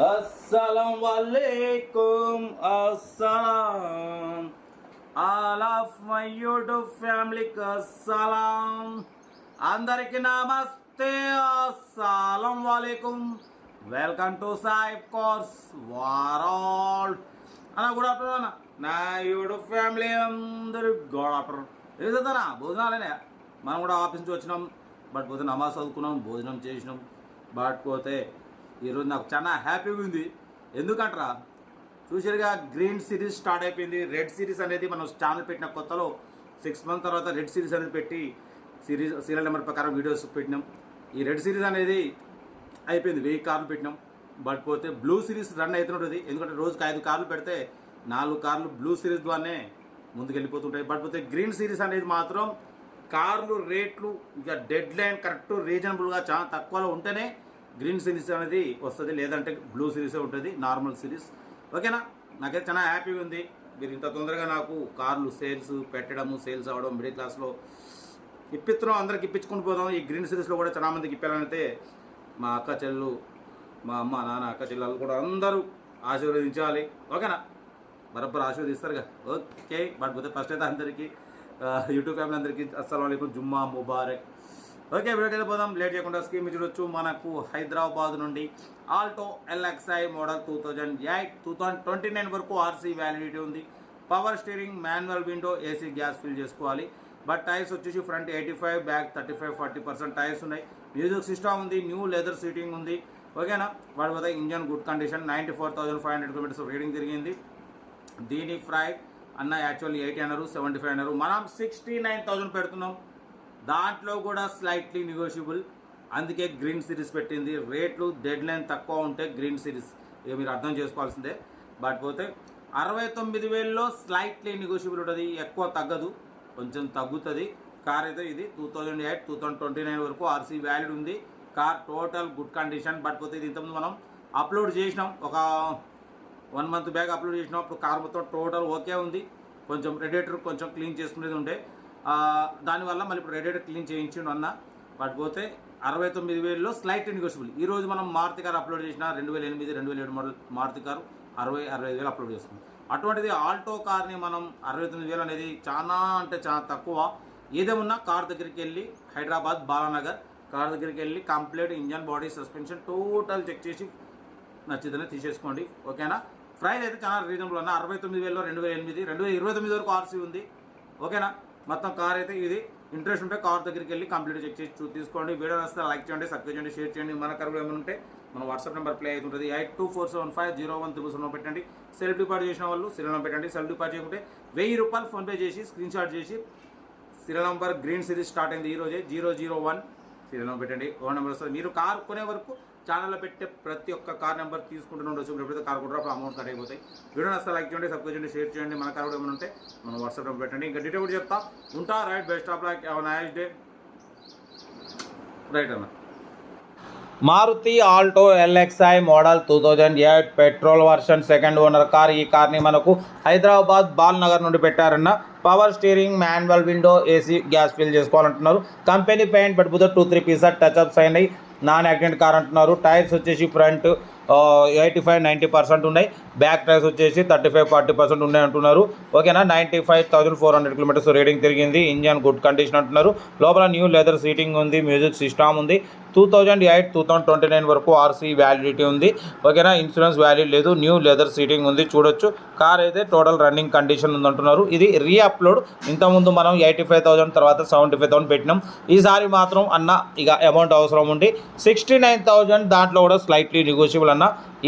Assalamualaikum, assalam. All of my YouTube family assalam. అందరికి నమస్తే, అస్సలాముఅలైకుం. Welcome to సాయిబ్ course world అన్న. Good afternoon అన్న. నా యూట్యూబ్ ఫ్యామిలీ అందరు గుడ్ ఆఫ్టర్నూన్. ఏం చదువుతారా? భోజనాలేనే. మనం కూడా ఆఫీస్ నుంచి వచ్చినాం, బట్ పోతే నమాజ్ చదువుకున్నాం, భోజనం చేసినాం. బట్ పోతే ఈరోజు నాకు చాలా హ్యాపీగా ఉంది. ఎందుకంటారా, చూసారుగా గ్రీన్ సిరీస్ స్టార్ట్ అయిపోయింది. రెడ్ సిరీస్ అనేది మనం ఛానల్ పెట్టిన కొత్తలో 6 months తర్వాత రెడ్ సిరీస్ అనేది పెట్టి సీరియల్ నెంబర్ ప్రకారం వీడియోస్ పెట్టినాం. ఈ రెడ్ సిరీస్ అనేది అయిపోయింది, 1000 కార్లు పెట్టినాం. బట్ పోతే బ్లూ సిరీస్ రన్ అవుతుంటుంది. ఎందుకంటే రోజుకి 5 కార్లు పెడితే 4 కార్లు బ్లూ సిరీస్ ద్వారానే ముందుకు వెళ్ళిపోతుంటాయి. బట్ పోతే గ్రీన్ సిరీస్ అనేది మాత్రం కార్లు రేట్లు ఇక డెడ్ లైన్ కరెక్ట్ రీజనబుల్గా చాలా తక్కువలో ఉంటేనే గ్రీన్ సిరీస్ అనేది వస్తుంది, లేదంటే బ్లూ సిరీసే ఉంటుంది, నార్మల్ సిరీస్. ఓకేనా? నాకైతే చాలా హ్యాపీగా ఉంది. మీరు ఇంత తొందరగా నాకు కార్లు సేల్స్ పెట్టడము, సేల్స్ అవ్వడం, మిడిల్ క్లాస్లో ఇప్పిస్తున్నాం, అందరికి ఇప్పించుకుని పోదాం. ఈ గ్రీన్ సిరీస్లో కూడా చాలా మందికి ఇప్పాలంటే మా అక్క చెల్లెలు, మా అమ్మ నాన్న, అక్క చెల్లెలు కూడా అందరూ ఆశీర్వదించాలి. ఓకేనా? బరబ్బర్ ఆశీర్వదిస్తారుగా. ఓకే. బట్ పోతే ఫస్ట్ అయితే అందరికీ యూట్యూబ్ ఫ్యామిలీ అందరికీ అస్సలాముఅలైకుం, జుమ్మా ముబారక్. ఓకే, వీడియోకి అయితే పోదాం. లేట్ చేయకుండా స్కీమ్ చూడొచ్చు. మనకు హైదరాబాద్ నుండి ఆల్టో LXi మోడల్ 2029 వరకు ఆర్సీ వ్యాలిడిటీ ఉంది. Power steering, manual window, AC, gas fill చేసుకోవాలి. బట్ టైర్స్ వచ్చేసి ఫ్రంట్ 85, బ్యాక్ 35-40% టైర్స్ ఉన్నాయి. మ్యూజిక్ సిస్టమ్ ఉంది, న్యూ లెదర్ సీటింగ్ ఉంది. ఓకేనా? వాడి పోతే engine good condition, 94,500 kilometres reading తిరిగింది. దీని ప్రైస్ అన్న యాక్చువల్లీ 80 అన్నారు, 75 అన్నారు. మనం 69,000 పెడుతున్నాం. దాంట్లో కూడా స్లైట్లీ నెగోషియబుల్. అందుకే గ్రీన్ సిరీస్ పెట్టింది. రేట్లు డెడ్ లైన్ తక్కువ ఉంటే గ్రీన్ సిరీస్ ఇక మీరు అర్థం చేసుకోవాల్సిందే. బట్ పోతే 69,000లో స్లైట్లీ నెగోషియబుల్ ఉంటుంది, ఎక్కువ తగ్గదు, కొంచెం తగ్గుతుంది. కార్ అయితే ఇది 2008-2029 వరకు ఆర్సీ వ్యాలిడ్ ఉంది. Car total good condition. But పోతే ఇది ఇంతకుముందు మనం అప్లోడ్ చేసినాం, ఒక 1 month బ్యాక్ అప్లోడ్ చేసినాం. అప్పుడు కార్ మొత్తం టోటల్ ఓకే ఉంది. కొంచెం రేడియేటర్ కొంచెం క్లీన్ చేసుకునేది ఉండే, దానివల్ల మళ్ళీ ఇప్పుడు రేడియేటర్ క్లీన్ చేయించిండు అన్న. బట్ పోతే 69,000లో స్లైట్ నెగోషియబుల్. ఈరోజు మనం మారుతి కార్ అప్లోడ్ చేసిన 2008-2007 మోడల్ మారుతి కారు 60-65,000 అప్లోడ్ చేస్తున్నాం. అటువంటిది ఆల్టో కార్ని మనం 69,000 అనేది చాలా అంటే చాలా తక్కువ. ఏదేమున్నా కార్ దగ్గరికి వెళ్ళి హైదరాబాద్ బాలానగర్ కార్ దగ్గరికి వెళ్ళి complete engine, body, suspension total check చేసి నచ్చితేనే తీసేసుకోండి. ఓకేనా? ప్రైస్ అయితే చాలా రీజనబుల్ అన్న. 69,000లో 2029 వరకు ఆర్సీ ఉంది. ఓకేనా? మొత్తం కార్ అయితే ఇది. ఇంట్రెస్ట్ ఉంటే కార్ దగ్గరికి వెళ్ళి కంప్లీట్ చెక్ చేసి తీసుకోండి. వీడియో నచ్చితే లైక్ చేయండి, సబ్స్క్రైబ్ చేయండి, షేర్ చేయండి. మన కరువు ఏమైనా ఉంటే మన వాట్సాప్ నెంబర్ ప్లే అవుతుంటుంది. 8247501307 పెట్టండి. సెల్ఫ్ డిపాజిట్ చేసిన వాళ్ళు సీరియల్ పెట్టండి. సెల్ఫ్ డిపాజిట్ చేయకుంటే 1000 రూపాయలు ఫోన్పే చేసి స్క్రీన్ షాట్ చేసి serial number green series start అయింది ఈరోజే 001 సీరియల్ నెంబర్ పెట్టండి. ఓన్ నెంబర్ వస్తుంది. మీరు కార్ కొనే వరకు ఛానల్లో పెట్టే ప్రతి ఒక్క కార్ నెంబర్ తీసుకుంటూ ఉండొచ్చు. ఎప్పుడైతే కార్ కొంటారో అప్పుడు అమౌంట్ కట్ అయిపోతాయి. వీడియో నచ్చితే లైక్ చేయండి, సబ్స్క్రైబ్ చేయండి, షేర్ చేయండి. మన కార్ ఏమైనా ఉంటే మన వాట్సాప్ నెంబర్ పెట్టండి. ఇంకా డీటెయిల్ కూడా చెప్తా ఉంటా. Right, best of luck, have a nice day. Right అన్న. Maruti Alto LXi model 2008 petrol version second owner car. ఈ కార్ని మనకు హైదరాబాద్ బాల్నగర్ నుండి పెట్టారన్న. Power steering, manual window, AC, gas fill చేసుకోవాలంటున్నారు. కంపెనీ పెయింట్ పడిపోతే 2-3 పీసెస్ టచ్అప్స్ అయినాయి. నాన్ యాక్సిడెంట్ కార్ అంటున్నారు. టైర్స్ వచ్చేసి ఫ్రంట్ 85-90% ఉన్నాయి. బ్యాక్ టైర్స్ వచ్చేసి 35-40% ఉన్నాయి అంటున్నారు. ఓకేనా? 95,400 కిలోమీటర్స్ రీడింగ్ తిరిగింది. ఇంజన్ గుడ్ కండిషన్ అంటున్నారు. లోపల న్యూ లెదర్ సీటింగ్ ఉంది, మ్యూజిక్ సిస్టమ్ ఉంది. 2008-2029 వరకు ఆర్సీ వ్యాలిడిటీ ఉంది. ఓకేనా? ఇన్సూరెన్స్ వ్యాలిడ్ లేదు, న్యూ లెదర్ సీటింగ్ ఉంది. చూడొచ్చు. కార్ అయితే టోటల్ రన్నింగ్ కండిషన్ ఉందంటున్నారు. ఇది రీ అప్లోడ్. ఇంతకుముందు మనం 85,000 తర్వాత 75,000 పెట్టినాం. ఈసారి మాత్రం అన్న ఇక అమౌంట్ అవసరం ఉండి 69,000, దాంట్లో కూడా స్లైట్లీ నెగోషియబుల్ అన్న.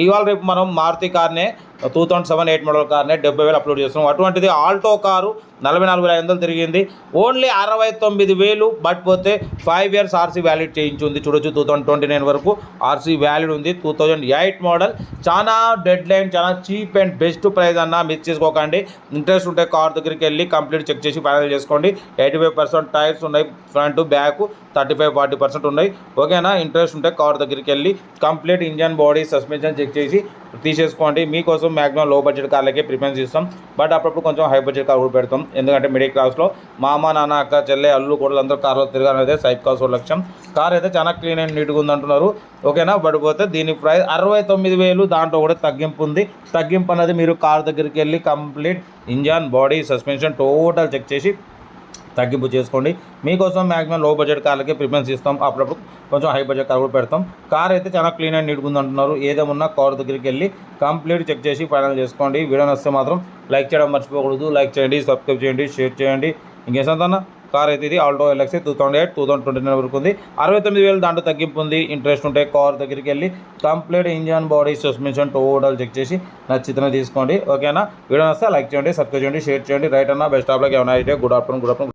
ఇవాళ రేపు మనం మారుతి కార్నే 2007-8 మోడల్ కార్నే 70,000 అప్లోడ్ చేస్తున్నాం. అటువంటిది ఆల్టో కారు 44,500 తిరిగింది, ఓన్లీ 69,000. బట్ పోతే 5 years ఆర్సీ వ్యాలిడ్ చేయించి ఉంది. చూడొచ్చు. 2029 వరకు ఆర్సీ వ్యాలిడ్ ఉంది. 2008 మోడల్. చాలా డెడ్ లైన్, చాలా చీప్ అండ్ బెస్ట్ ప్రైస్ అన్న. మిస్ చేసుకోకండి. ఇంట్రెస్ట్ ఉంటే కార్ దగ్గరికి వెళ్ళి కంప్లీట్ చెక్ చేసి ఫైనల్ చేసుకోండి. 85% టైర్స్ ఉన్నాయి, ఫ్రంట్ బ్యాక్ 35-40% ఉన్నాయి. ఓకేనా? ఇంట్రెస్ట్ ఉంటే కార్ దగ్గరికి వెళ్ళి complete engine, body, suspension check చేసి తీసేసుకోండి. మీకోసం మ్యాక్సిమం లో బడ్జెట్ కార్లకే ప్రిఫరెన్స్ ఇస్తాం. బట్ అప్పుడప్పుడు కొంచెం హై బడ్జెట్ కార్ కూడా పెడతాం. ఎందుకంటే మిడిల్ క్లాస్లో మా అమ్మ నాన్న అక్క చెల్లె అల్లు కూడా అందరూ కార్లో తిరగాలనేదే సైప్ కార్స్ లక్ష్యం. కార్ అయితే చాలా క్లీన్ అండ్ నీట్గా ఉంది అంటున్నారు. ఓకేనా, పడిపోతే దీని ప్రైస్ 69,000. దాంట్లో కూడా తగ్గింపు ఉంది. తగ్గింపు అనేది మీరు కార్ దగ్గరికి వెళ్ళి complete engine body suspension total check చేసి తగ్గింపు చేసుకోండి. మీకోసం మ్యాక్సిమం లో బడ్జెట్ కార్లకే ప్రిఫరెన్స్ ఇస్తాం. అప్పుడప్పుడు కొంచెం హై బడ్జెట్ కార్ కూడా పెడతాం. కార్ అయితే చాలా క్లీన్ అండ్ నీట్గా ఉంది అంటున్నారు. ఏదేమన్నా కార్ దగ్గరికి వెళ్ళి కంప్లీట్ చెక్ చేసి ఫైనల్ చేసుకోండి. వీడియో నచ్చితే మాత్రం లైక్ చేయడం మర్చిపోకూడదు. లైక్ చేయండి, సబ్స్క్రైబ్ చేయండి, షేర్ చేయండి. ఇంకేసంతన్నా కార్ అయితే ఇది ఆల్టో ఎల్ఎక్స్ 2008 2029 వరకు ఉంది. 69,000 దాంట్లో తగ్గింపు ఉంది. ఇంట్రెస్ట్ ఉంటే కార్ దగ్గరికి వెళ్ళి complete engine body suspension total check చేసి నచ్చితేనే తీసుకోండి. ఓకేనా, వీడియో నచ్చితే లైక్ చేయండి, సబ్స్క్రైబ్ చేయండి, షేర్ చేయండి. రైట్ అన్న బెస్ట్ ఆఫ్ లక్. ఏమైనా అయితే గుడ్ ఆఫ్టర్నూన్.